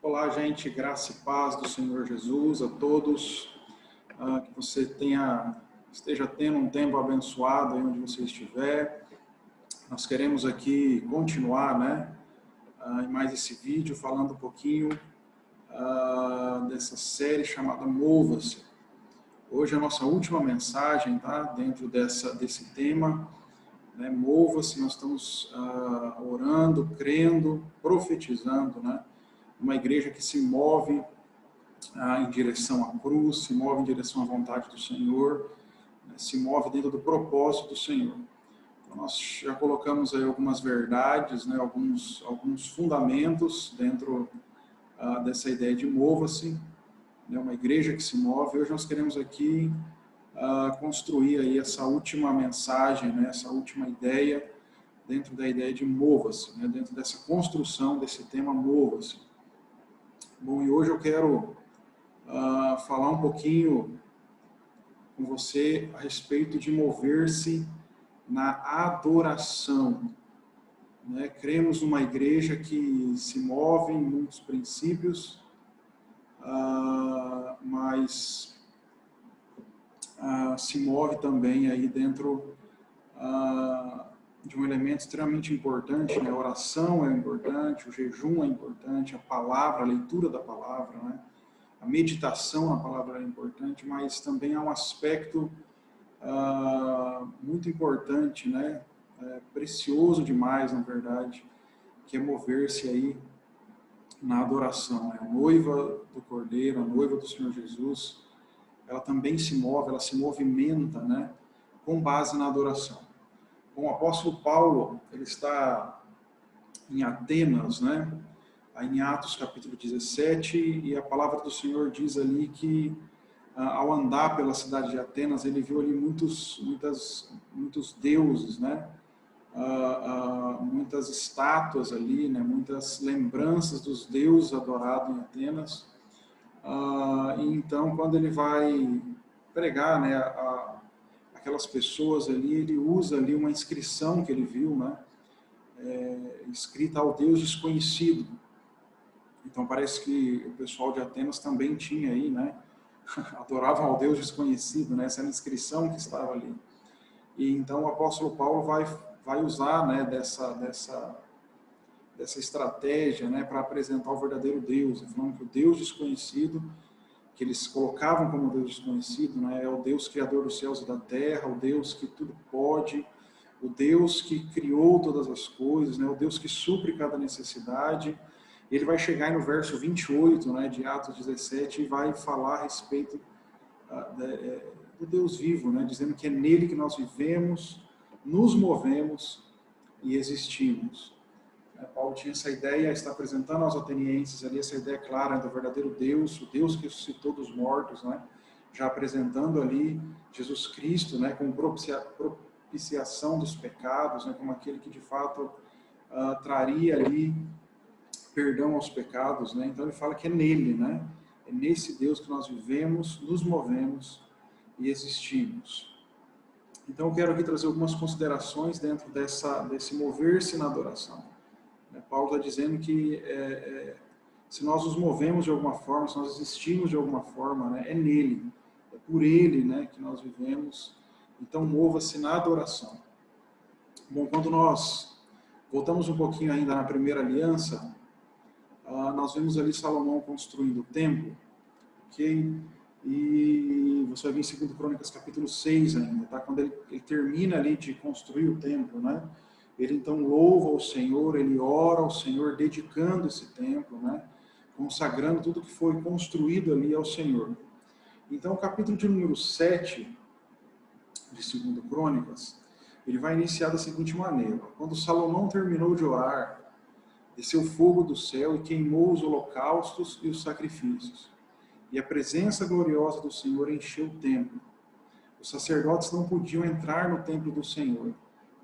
Olá, gente, graça e paz do Senhor Jesus a todos. Que você esteja tendo um tempo abençoado aí onde você estiver. Nós queremos aqui continuar, em mais esse vídeo, falando um pouquinho dessa série chamada Mova-se. Hoje é a nossa última mensagem, tá? Dentro desse tema, né? Mova-se, nós estamos orando, crendo, profetizando, né? Uma igreja que se move em direção à cruz, se move em direção à vontade do Senhor, né? Se move dentro do propósito do Senhor. Então, nós já colocamos aí algumas verdades, né? alguns fundamentos dentro dessa ideia de mova-se, né? Uma igreja que se move. Hoje nós queremos aqui construir aí essa última mensagem, né? Essa última ideia dentro da ideia de mova-se, né? Dentro dessa construção desse tema mova-se. Bom, e hoje eu quero falar um pouquinho com você a respeito de mover-se na adoração, né? Cremos numa igreja que se move em muitos princípios, mas se move também aí dentro de um elemento extremamente importante, né? A oração é importante, o jejum é importante, a palavra, a leitura da palavra, né? A meditação na palavra é importante, mas também há um aspecto muito importante, né? Precioso demais, na verdade, que é mover-se aí na adoração, né? A noiva do Cordeiro, a noiva do Senhor Jesus, ela também se move, ela se movimenta, né? Com base na adoração. Bom, o apóstolo Paulo, ele está em Atenas, né? Em Atos capítulo 17, e a palavra do Senhor diz ali que ao andar pela cidade de Atenas, ele viu ali muitos deuses, né? Muitas estátuas ali, né? Muitas lembranças dos deuses adorados em Atenas. E então, quando ele vai pregar, né, aquelas pessoas ali, ele usa ali uma inscrição que ele viu, né? Escrita ao Deus desconhecido. Então parece que o pessoal de Atenas também tinha aí, né? Adoravam ao Deus desconhecido, né? Essa era a inscrição que estava ali. E então o apóstolo Paulo vai usar, né, dessa estratégia, né, para apresentar o verdadeiro Deus, falando que o Deus desconhecido, que eles colocavam como Deus desconhecido, né, é o Deus criador dos céus e da terra, o Deus que tudo pode, o Deus que criou todas as coisas, né, o Deus que supre cada necessidade. Ele vai chegar aí no verso 28, né, de Atos 17, e vai falar a respeito do Deus vivo, né, dizendo que é nele que nós vivemos, nos movemos e existimos. Paulo tinha essa ideia, está apresentando aos atenienses ali essa ideia clara do verdadeiro Deus, o Deus que ressuscitou dos mortos, né, já apresentando ali Jesus Cristo, né, como propiciação dos pecados, né, como aquele que de fato traria ali perdão aos pecados, né? Então ele fala que é nele, né? É nesse Deus que nós vivemos, nos movemos e existimos. Então eu quero aqui trazer algumas considerações dentro desse mover-se na adoração. Paulo está dizendo que se nós nos movemos de alguma forma, se nós existimos de alguma forma, né? É nele, é por ele, né, que nós vivemos. Então mova-se na adoração. Bom, quando nós voltamos um pouquinho ainda na primeira aliança, nós vemos ali Salomão construindo o templo, ok? E você vai ver em 2 Crônicas capítulo 6 ainda, tá? Quando ele termina ali de construir o templo, né? Ele então louva ao Senhor, ele ora ao Senhor, dedicando esse templo, né? Consagrando tudo que foi construído ali ao Senhor. Então o capítulo de número 7 de 2 Crônicas, ele vai iniciar da seguinte maneira: quando Salomão terminou de orar, desceu fogo do céu e queimou os holocaustos e os sacrifícios. E a presença gloriosa do Senhor encheu o templo. Os sacerdotes não podiam entrar no templo do Senhor,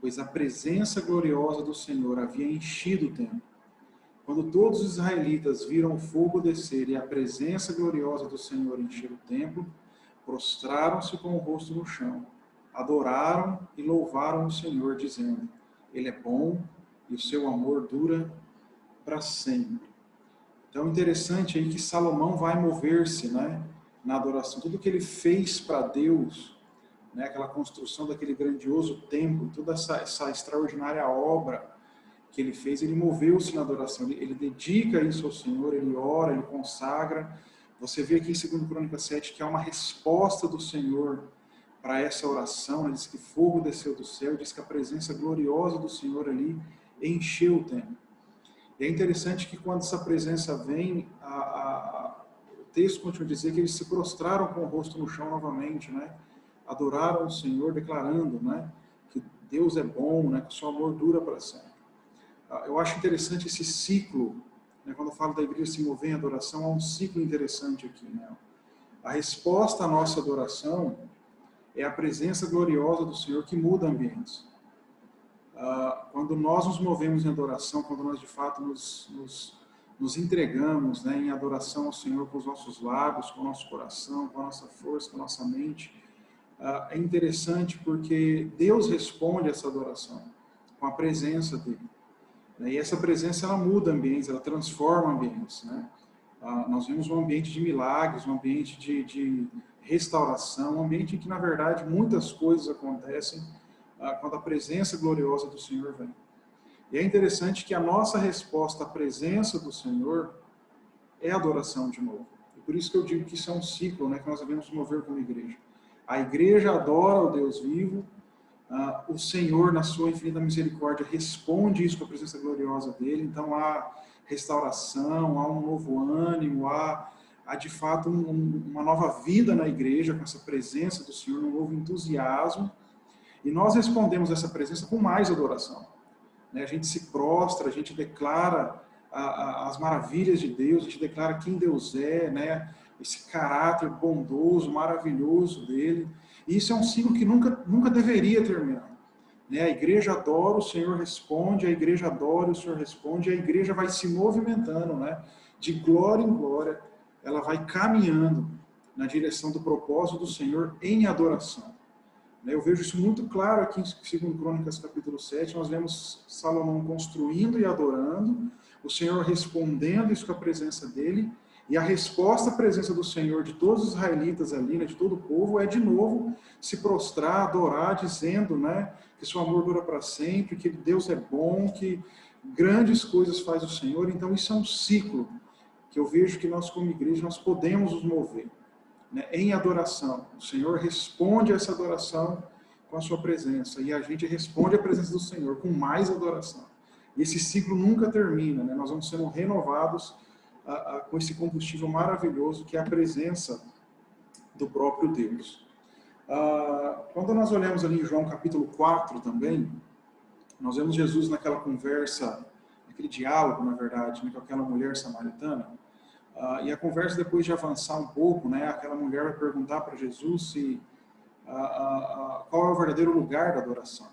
pois a presença gloriosa do Senhor havia enchido o templo. Quando todos os israelitas viram o fogo descer e a presença gloriosa do Senhor encher o templo, prostraram-se com o rosto no chão, adoraram e louvaram o Senhor, dizendo: Ele é bom e o seu amor dura para sempre. Então, interessante aí que Salomão vai mover-se, né, na adoração. Tudo que ele fez para Deus, né, aquela construção daquele grandioso templo, toda essa extraordinária obra que ele fez, ele moveu-se na adoração. Ele dedica isso ao Senhor, ele ora, ele consagra. Você vê aqui em 2 Crônicas 7 que há uma resposta do Senhor para essa oração. Ele diz que fogo desceu do céu, diz que a presença gloriosa do Senhor ali encheu o templo. E é interessante que quando essa presença vem, o texto continua a dizer que eles se prostraram com o rosto no chão novamente, né? Adoraram o Senhor, declarando, né, que Deus é bom, né, que o seu amor dura para sempre. Eu acho interessante esse ciclo, né, quando eu falo da igreja se mover em adoração, há um ciclo interessante aqui. Né? A resposta à nossa adoração é a presença gloriosa do Senhor que muda ambientes. Quando nós nos movemos em adoração, quando nós de fato nos entregamos, né, em adoração ao Senhor com os nossos lábios, com o nosso coração, com a nossa força, com a nossa mente, é interessante porque Deus responde a essa adoração com a presença dele. E essa presença ela muda ambientes, ela transforma ambientes. Né? Nós vemos um ambiente de milagres, um ambiente de restauração, um ambiente em que, na verdade, muitas coisas acontecem quando a presença gloriosa do Senhor vem. E é interessante que a nossa resposta à presença do Senhor é adoração de novo. E por isso que eu digo que isso é um ciclo, né, que nós devemos mover como igreja. A igreja adora o Deus vivo, o Senhor, na sua infinita misericórdia, responde isso com a presença gloriosa dele. Então há restauração, há um novo ânimo, há de fato uma nova vida na igreja com essa presença do Senhor, um novo entusiasmo. E nós respondemos essa presença com mais adoração. A gente se prostra, a gente declara as maravilhas de Deus, a gente declara quem Deus é, né? Esse caráter bondoso, maravilhoso dele. E isso é um ciclo que nunca deveria terminar. Né? A igreja adora, o Senhor responde, a igreja adora, o Senhor responde, e a igreja vai se movimentando, né? De glória em glória, ela vai caminhando na direção do propósito do Senhor em adoração. Eu vejo isso muito claro aqui em 2 Crônicas capítulo 7, nós vemos Salomão construindo e adorando, o Senhor respondendo isso com a presença dele, e a resposta à presença do Senhor de todos os israelitas ali, né, de todo o povo, é de novo se prostrar, adorar, dizendo, né, que seu amor dura para sempre, que Deus é bom, que grandes coisas faz o Senhor. Então isso é um ciclo que eu vejo que nós como igreja nós podemos nos mover. Em adoração. O Senhor responde a essa adoração com a sua presença, e a gente responde à presença do Senhor com mais adoração. E esse ciclo nunca termina, né? Nós vamos sendo renovados com esse combustível maravilhoso que é a presença do próprio Deus. Quando nós olhamos ali em João capítulo 4 também, nós vemos Jesus naquela conversa, naquele diálogo, na verdade, né, com aquela mulher samaritana. E a conversa, depois de avançar um pouco, né, aquela mulher vai perguntar para Jesus qual é o verdadeiro lugar da adoração.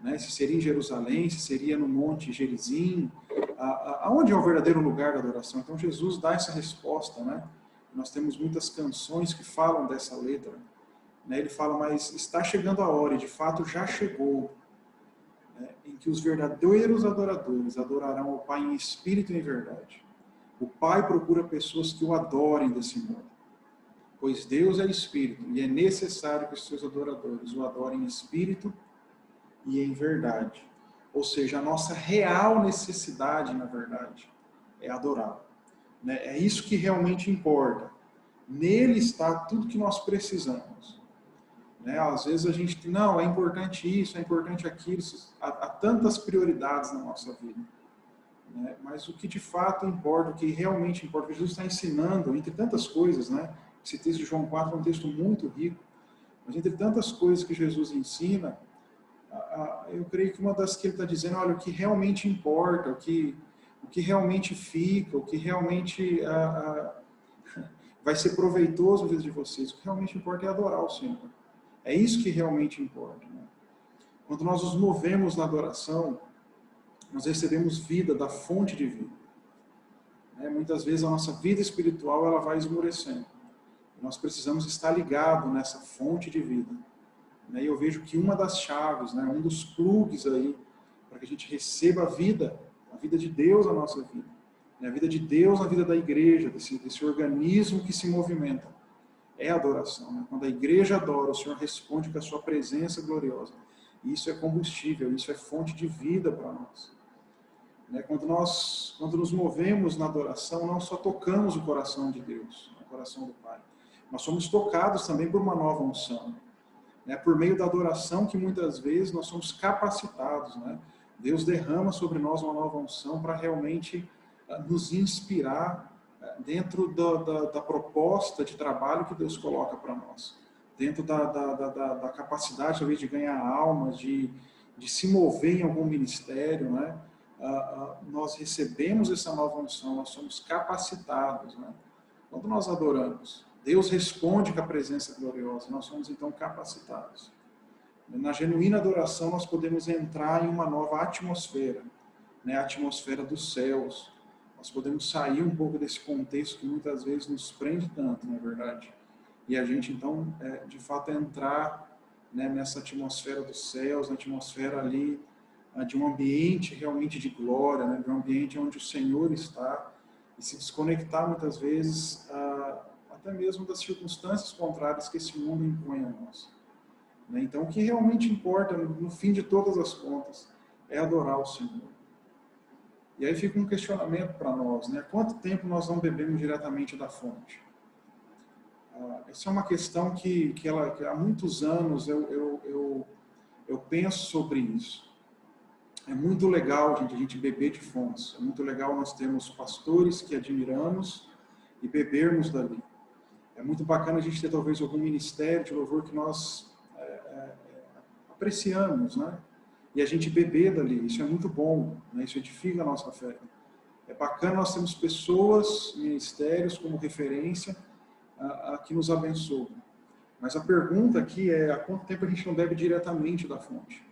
Né, se seria em Jerusalém, se seria no Monte Gerizim, aonde é o verdadeiro lugar da adoração? Então Jesus dá essa resposta. Né? Nós temos muitas canções que falam dessa letra. Né? Ele fala, mas está chegando a hora, e de fato já chegou, né, em que os verdadeiros adoradores adorarão ao Pai em espírito e em verdade. O Pai procura pessoas que o adorem desse modo, pois Deus é espírito e é necessário que os seus adoradores o adorem em espírito e em verdade. Ou seja, a nossa real necessidade, na verdade, é adorá-lo. É isso que realmente importa. Nele está tudo que nós precisamos. Às vezes a gente diz, não, é importante isso, é importante aquilo, há tantas prioridades na nossa vida. Mas o que de fato importa, o que realmente importa, o que Jesus está ensinando, entre tantas coisas, né? Esse texto de João 4 é um texto muito rico, mas entre tantas coisas que Jesus ensina, eu creio que uma das que ele está dizendo, olha, o que realmente importa, o que realmente fica, o que realmente vai ser proveitoso na vida de vocês, o que realmente importa é adorar o Senhor. É isso que realmente importa. Né? Quando nós nos movemos na adoração, nós recebemos vida da fonte de vida. Muitas vezes a nossa vida espiritual ela vai esmorecendo. Nós precisamos estar ligados nessa fonte de vida. E eu vejo que uma das chaves, né, um dos plugs aí, para que a gente receba a vida de Deus na nossa vida, A vida de Deus na vida da igreja, desse organismo que se movimenta, é adoração. Né? Quando a igreja adora, o Senhor responde com a sua presença gloriosa. E isso é combustível, isso é fonte de vida para nós. Né? Quando nos movemos na adoração, não só tocamos o coração de Deus, o coração do Pai, nós somos tocados também por uma nova unção. Né? Por meio da adoração que muitas vezes nós somos capacitados. Né? Deus derrama sobre nós uma nova unção para realmente nos inspirar dentro da proposta de trabalho que Deus coloca para nós. Dentro da capacidade, talvez, de ganhar almas, de se mover em algum ministério, né? Nós recebemos essa nova unção, nós somos capacitados. Né? Quando nós adoramos, Deus responde com a presença gloriosa, nós somos então capacitados. Na genuína adoração, nós podemos entrar em uma nova atmosfera, né? A atmosfera dos céus. Nós podemos sair um pouco desse contexto que muitas vezes nos prende tanto, não é verdade? E a gente, então, de fato, entrar, né, nessa atmosfera dos céus, na atmosfera ali de um ambiente realmente de glória, né, de um ambiente onde o Senhor está, e se desconectar muitas vezes até mesmo das circunstâncias contrárias que esse mundo impõe a nós. Né? Então, o que realmente importa, no fim de todas as contas, é adorar o Senhor. E aí fica um questionamento para nós, né? Quanto tempo nós não bebemos diretamente da fonte? Essa é uma questão que há muitos anos eu penso sobre isso. É muito legal, gente, a gente beber de fontes. É muito legal nós termos pastores que admiramos e bebermos dali. É muito bacana a gente ter talvez algum ministério de louvor que nós apreciamos, né? E a gente beber dali, isso é muito bom, né? Isso edifica a nossa fé. É bacana nós termos pessoas, ministérios como referência que nos abençoam. Mas a pergunta aqui é, há quanto tempo a gente não bebe diretamente da fonte?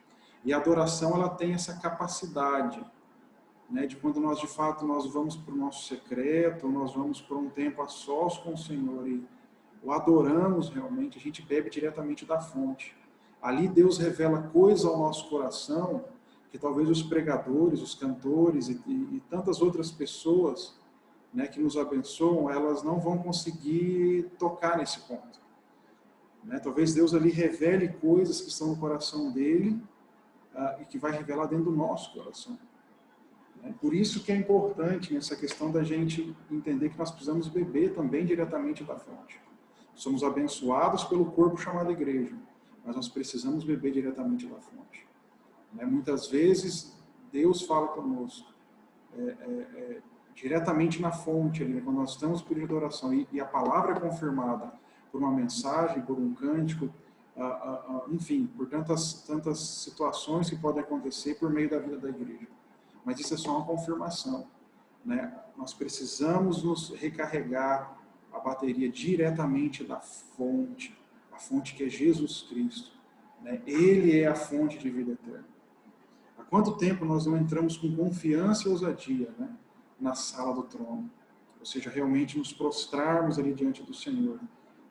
E a adoração, ela tem essa capacidade, né, de quando nós, de fato, nós vamos para o nosso secreto, nós vamos por um tempo a sós com o Senhor e o adoramos realmente, a gente bebe diretamente da fonte. Ali Deus revela coisas ao nosso coração que talvez os pregadores, os cantores e tantas outras pessoas, né, que nos abençoam, elas não vão conseguir tocar nesse ponto. Né? Talvez Deus ali revele coisas que estão no coração dele e que vai revelar dentro do nosso coração. Por isso que é importante nessa questão da gente entender que nós precisamos beber também diretamente da fonte. Somos abençoados pelo corpo chamado igreja, mas nós precisamos beber diretamente da fonte. Muitas vezes Deus fala conosco diretamente na fonte, ali, quando nós estamos pedindo adoração e a palavra é confirmada por uma mensagem, por um cântico, enfim, por tantas situações que podem acontecer por meio da vida da igreja. Mas isso é só uma confirmação. Né? Nós precisamos nos recarregar a bateria diretamente da fonte, a fonte que é Jesus Cristo. Né? Ele é a fonte de vida eterna. Há quanto tempo nós não entramos com confiança e ousadia, né, na sala do trono? Ou seja, realmente nos prostrarmos ali diante do Senhor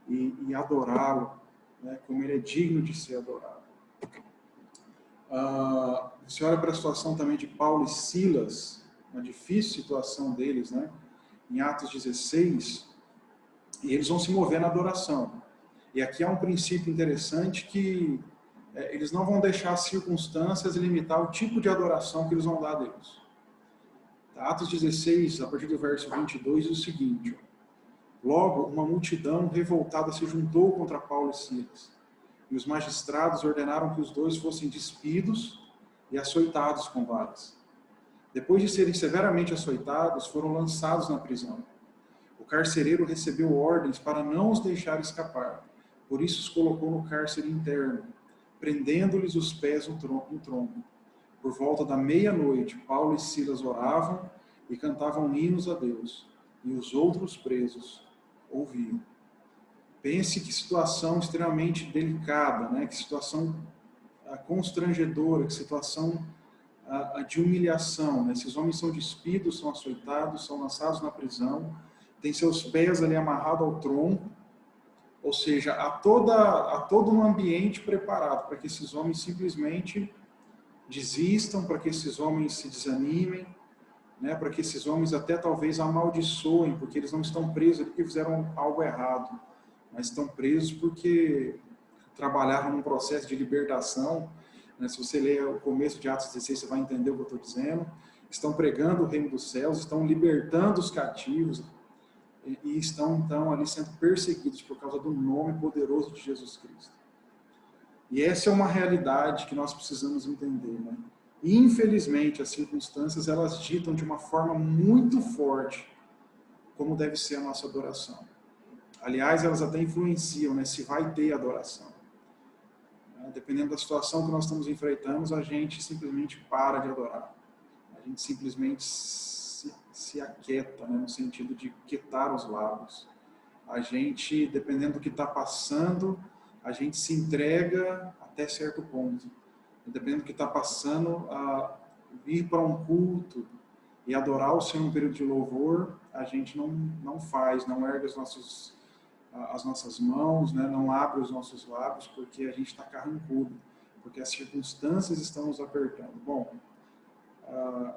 e adorá-lo, né, como ele é digno de ser adorado. Você olha para a situação também de Paulo e Silas, uma difícil situação deles, né, em Atos 16, e eles vão se mover na adoração. E aqui há um princípio interessante que eles não vão deixar as circunstâncias limitar o tipo de adoração que eles vão dar a Deus. Atos 16, a partir do verso 22, diz o seguinte: logo, uma multidão revoltada se juntou contra Paulo e Silas, e os magistrados ordenaram que os dois fossem despidos e açoitados com varas. Depois de serem severamente açoitados, foram lançados na prisão. O carcereiro recebeu ordens para não os deixar escapar, por isso os colocou no cárcere interno, prendendo-lhes os pés no tronco. Por volta da meia-noite, Paulo e Silas oravam e cantavam hinos a Deus, e os outros presos ouviam. Pense que situação extremamente delicada, né? Que situação constrangedora, que situação de humilhação. Né? Esses homens são despidos, são açoitados, são lançados na prisão, têm seus pés ali amarrados ao tronco, ou seja, há todo um ambiente preparado para que esses homens simplesmente desistam, para que esses homens se desanimem, né, para que esses homens até talvez amaldiçoem, porque eles não estão presos porque fizeram algo errado, mas estão presos porque trabalharam num processo de libertação, né? Se você ler o começo de Atos 16, você vai entender o que eu estou dizendo. Estão pregando o reino dos céus, estão libertando os cativos e estão, então, ali sendo perseguidos por causa do nome poderoso de Jesus Cristo. E essa é uma realidade que nós precisamos entender, né? Infelizmente, as circunstâncias, elas ditam de uma forma muito forte como deve ser a nossa adoração. Aliás, elas até influenciam, né, se vai ter adoração. Dependendo da situação que nós estamos enfrentando, a gente simplesmente para de adorar. A gente simplesmente se aquieta, né, no sentido de quietar os lábios. A gente, dependendo do que está passando, a gente se entrega até certo ponto. Dependendo do que está passando, a vir para um culto e adorar o Senhor em um período de louvor, a gente não faz, não ergue as nossas mãos, né? Não abre os nossos lábios, porque a gente está carrancudo, porque as circunstâncias estão nos apertando. Bom,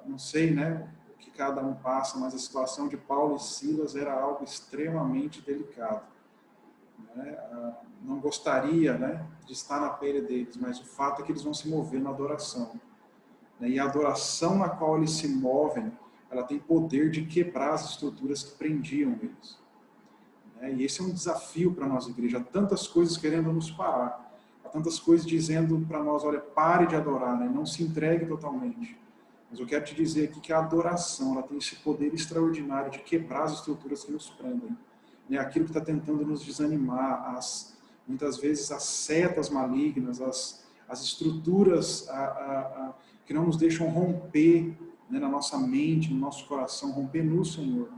não sei, né, o que cada um passa, mas a situação de Paulo e Silas era algo extremamente delicado. Né? Não gostaria, né, de estar na pele deles, mas o fato é que eles vão se mover na adoração. Né? E a adoração na qual eles se movem, ela tem poder de quebrar as estruturas que prendiam eles. E esse é um desafio para nós, igreja. Há tantas coisas querendo nos parar. Há tantas coisas dizendo para nós, olha, pare de adorar, né? Não se entregue totalmente. Mas eu quero te dizer aqui que a adoração, ela tem esse poder extraordinário de quebrar as estruturas que nos prendem. Né? Aquilo que está tentando nos desanimar, muitas vezes as setas malignas, as estruturas que não nos deixam romper, né, na nossa mente, no nosso coração, romper no Senhor.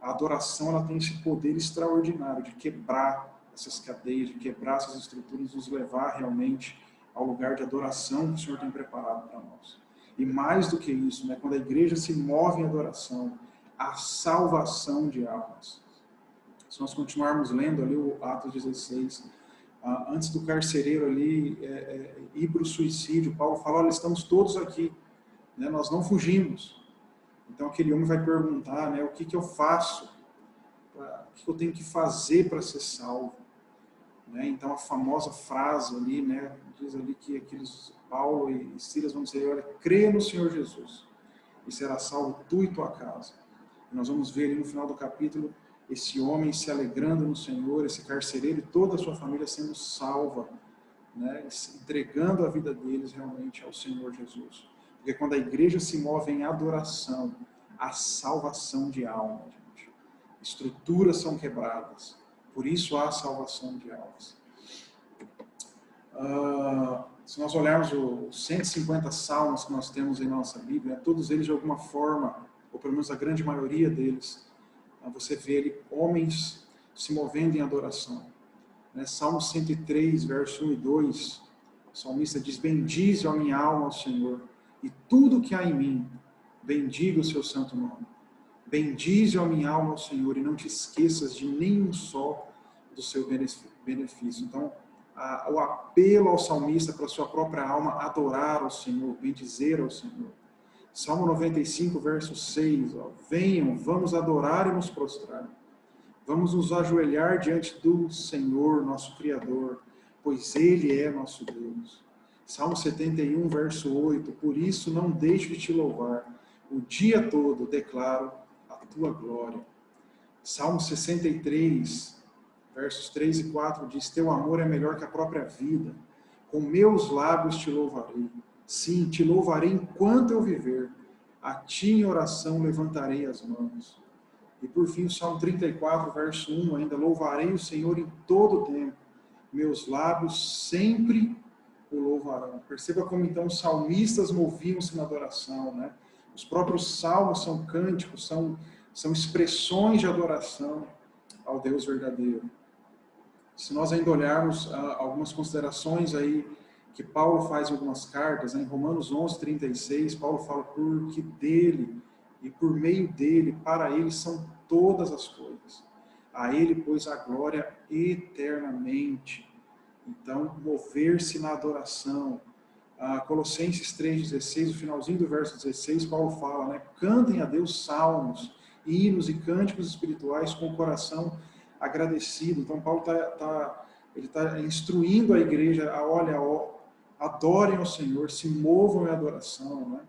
A adoração, ela tem esse poder extraordinário de quebrar essas cadeias, de quebrar essas estruturas, nos levar realmente ao lugar de adoração que o Senhor tem preparado para nós. E mais do que isso, né, quando a igreja se move em adoração, a salvação de almas. Se nós continuarmos lendo ali o Atos 16, antes do carcereiro ali ir para o suicídio, Paulo fala, olha, estamos todos aqui, né, nós não fugimos. Então aquele homem vai perguntar, né, o que eu faço? O que eu tenho que fazer para ser salvo? Né? Então a famosa frase ali, né, diz ali que aqueles Paulo e Silas vão dizer, olha, crê no Senhor Jesus e será salvo tu e tua casa. E nós vamos ver ali no final do capítulo esse homem se alegrando no Senhor, esse carcereiro e toda a sua família sendo salva, né, entregando a vida deles realmente ao Senhor Jesus. Porque quando a igreja se move em adoração, a salvação de alma, gente. Estruturas são quebradas. Por isso há salvação de almas. Se nós olharmos os 150 salmos que nós temos em nossa Bíblia, todos eles de alguma forma, ou pelo menos a grande maioria deles, você vê ali homens se movendo em adoração. Salmo 103, verso 1 e 2, o salmista diz, bendize a minha alma ao Senhor, e tudo que há em mim, bendiga o seu santo nome. Bendize a minha alma ao Senhor, e não te esqueças de nenhum só do seu benefício. Então, o apelo ao salmista para a sua própria alma, adorar ao Senhor, bendizer ao Senhor. Salmo 95, verso 6, venham, vamos adorar e nos prostrar. Vamos nos ajoelhar diante do Senhor, nosso Criador, pois Ele é nosso Deus. Salmo 71, verso 8, por isso não deixo de te louvar, o dia todo declaro a tua glória. Salmo 63, versos 3 e 4 diz, teu amor é melhor que a própria vida, com meus lábios te louvarei. Sim, te louvarei enquanto eu viver, a ti em oração levantarei as mãos. E por fim o Salmo 34, verso 1, ainda louvarei o Senhor em todo o tempo, meus lábios sempre o louvarão. Perceba como então os salmistas moviam-se na adoração, né? Os próprios salmos são cânticos, são expressões de adoração ao Deus verdadeiro. Se nós ainda olharmos algumas considerações aí que Paulo faz em algumas cartas, né? Em Romanos 11, 36, Paulo fala, porque dele e por meio dele, para ele são todas as coisas. A ele, pois, a glória eternamente. Então, mover-se na adoração, Colossenses 3,16, o finalzinho do verso 16, Paulo fala, né? Cantem a Deus salmos, hinos e cânticos espirituais com o coração agradecido. Então Paulo ele tá instruindo a igreja a, olha, adorem ao Senhor, se movam em adoração, né?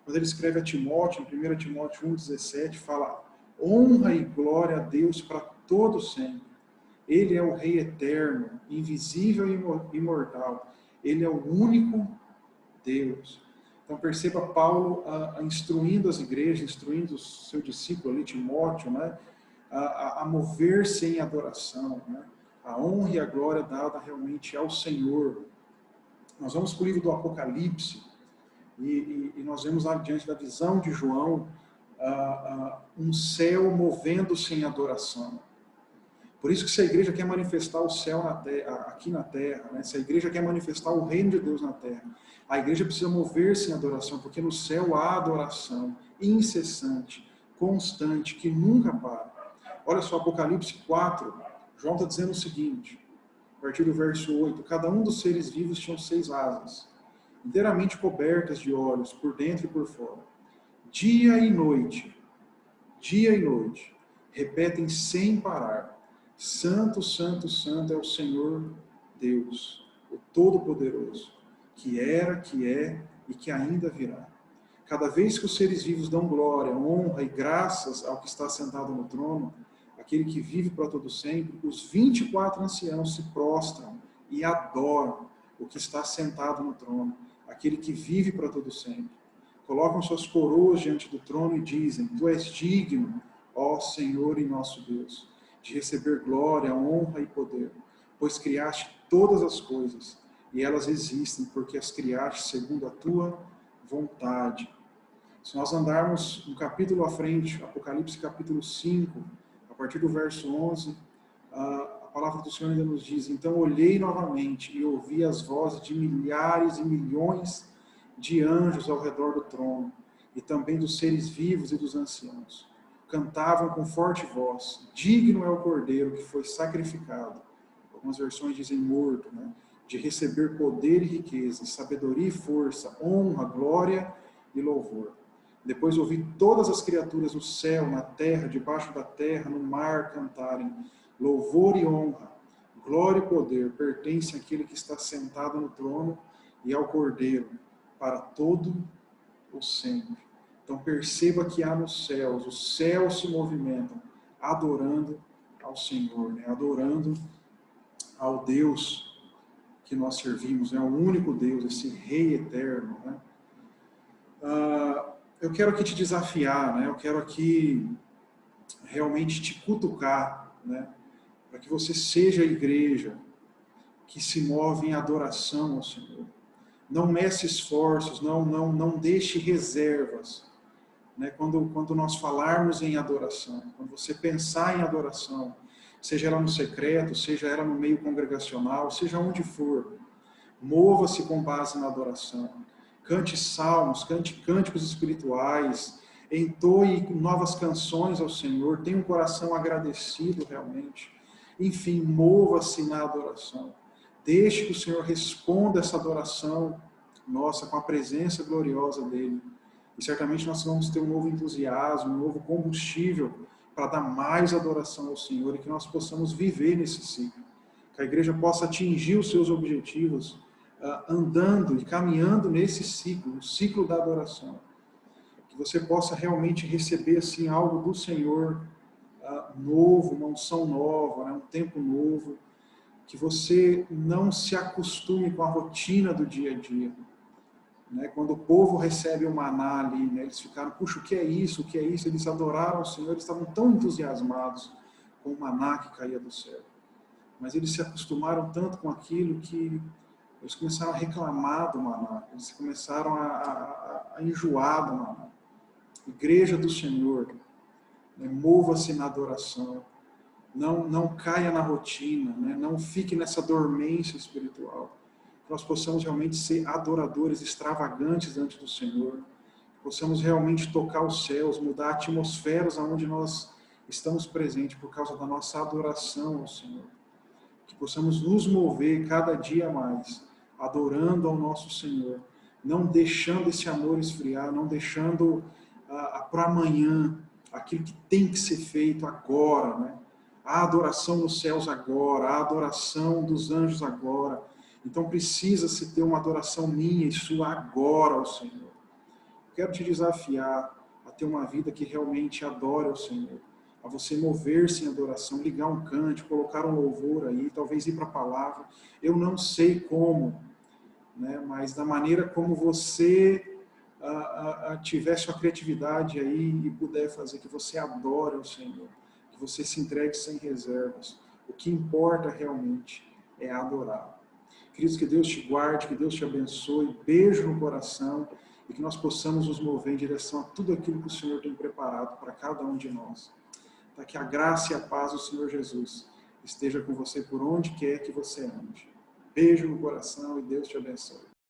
Quando ele escreve a Timóteo, em 1 Timóteo 1,17, fala, honra e glória a Deus para todo sempre. Ele é o Rei eterno, invisível e imortal. Ele é o único Deus. Então perceba Paulo instruindo as igrejas, instruindo o seu discípulo ali, Timóteo, né, a mover-se em adoração, né, a honra e a glória dada realmente ao Senhor. Nós vamos para o livro do Apocalipse e nós vemos lá diante da visão de João um céu movendo-se em adoração. Por isso que se a igreja quer manifestar o céu aqui na terra, né? Se a igreja quer manifestar o reino de Deus na terra, a igreja precisa mover-se em adoração, porque no céu há adoração incessante, constante, que nunca para. Olha só, Apocalipse 4, João está dizendo o seguinte, a partir do verso 8, cada um dos seres vivos tinha 6 asas, inteiramente cobertas de olhos, por dentro e por fora. Dia e noite, repetem sem parar, Santo, Santo, Santo é o Senhor Deus, o Todo-Poderoso, que era, que é e que ainda virá. Cada vez que os seres vivos dão glória, honra e graças ao que está sentado no trono, aquele que vive para todo sempre, os 24 anciãos se prostram e adoram o que está sentado no trono, aquele que vive para todo sempre. Colocam suas coroas diante do trono e dizem, Tu és digno, ó Senhor e nosso Deus, de receber glória, honra e poder, pois criaste todas as coisas, e elas existem, porque as criaste segundo a Tua vontade. Se nós andarmos um capítulo à frente, Apocalipse capítulo 5, a partir do verso 11, a palavra do Senhor ainda nos diz, então olhei novamente e ouvi as vozes de milhares e milhões de anjos ao redor do trono, e também dos seres vivos e dos anciãos. Cantavam com forte voz, digno é o Cordeiro que foi sacrificado, algumas versões dizem morto, né? De receber poder e riqueza, sabedoria e força, honra, glória e louvor. Depois ouvi todas as criaturas no céu, na terra, debaixo da terra, no mar, cantarem, louvor e honra, glória e poder pertencem àquele que está sentado no trono e ao Cordeiro, para todo o sempre. Então perceba que há nos céus, os céus se movimentam, adorando ao Senhor, né? Adorando ao Deus que nós servimos, é o único Deus, esse Rei eterno, né? Eu quero aqui te desafiar, né? Eu quero aqui realmente te cutucar, né? Para que você seja a igreja que se move em adoração ao Senhor. Não mece esforços, não deixe reservas, né? Quando nós falarmos em adoração, quando você pensar em adoração, seja ela no secreto, seja ela no meio congregacional, seja onde for, mova-se com base na adoração. Cante salmos, cante cânticos espirituais, entoe novas canções ao Senhor, tenha um coração agradecido realmente. Enfim, mova-se na adoração. Deixe que o Senhor responda essa adoração nossa com a presença gloriosa dEle. E certamente nós vamos ter um novo entusiasmo, um novo combustível para dar mais adoração ao Senhor e que nós possamos viver nesse ciclo. Que a igreja possa atingir os seus objetivos andando e caminhando nesse ciclo, o ciclo da adoração. Que você possa realmente receber assim algo do Senhor novo, uma unção nova, né, um tempo novo. Que você não se acostume com a rotina do dia a dia. Né? Quando o povo recebe o maná ali, né, eles ficaram, puxa, o que é isso? O que é isso? Eles adoraram o Senhor, eles estavam tão entusiasmados com o maná que caía do céu. Mas eles se acostumaram tanto com aquilo que eles começaram a reclamar do maná, eles começaram a enjoar do maná. Igreja do Senhor, né, mova-se na adoração, não caia na rotina, né, não fique nessa dormência espiritual. Que nós possamos realmente ser adoradores extravagantes diante do Senhor, que possamos realmente tocar os céus, mudar atmosferas onde nós estamos presentes por causa da nossa adoração ao Senhor. Que possamos nos mover cada dia mais, adorando ao nosso Senhor, não deixando esse amor esfriar, não deixando para amanhã aquilo que tem que ser feito agora, né? A adoração nos céus agora, a adoração dos anjos agora. Então precisa-se ter uma adoração minha e sua agora ao Senhor. Quero te desafiar a ter uma vida que realmente adore ao Senhor, a você mover-se em adoração, ligar um cântico, colocar um louvor aí, talvez ir para a palavra. Eu não sei como, né, mas da maneira como você tiver sua criatividade aí e puder fazer, que você adore ao Senhor, que você se entregue sem reservas. O que importa realmente é adorar. Queridos, que Deus te guarde, que Deus te abençoe, beijo no coração e que nós possamos nos mover em direção a tudo aquilo que o Senhor tem preparado para cada um de nós. Para que a graça e a paz do Senhor Jesus esteja com você por onde quer que você ande. Beijo no coração e Deus te abençoe.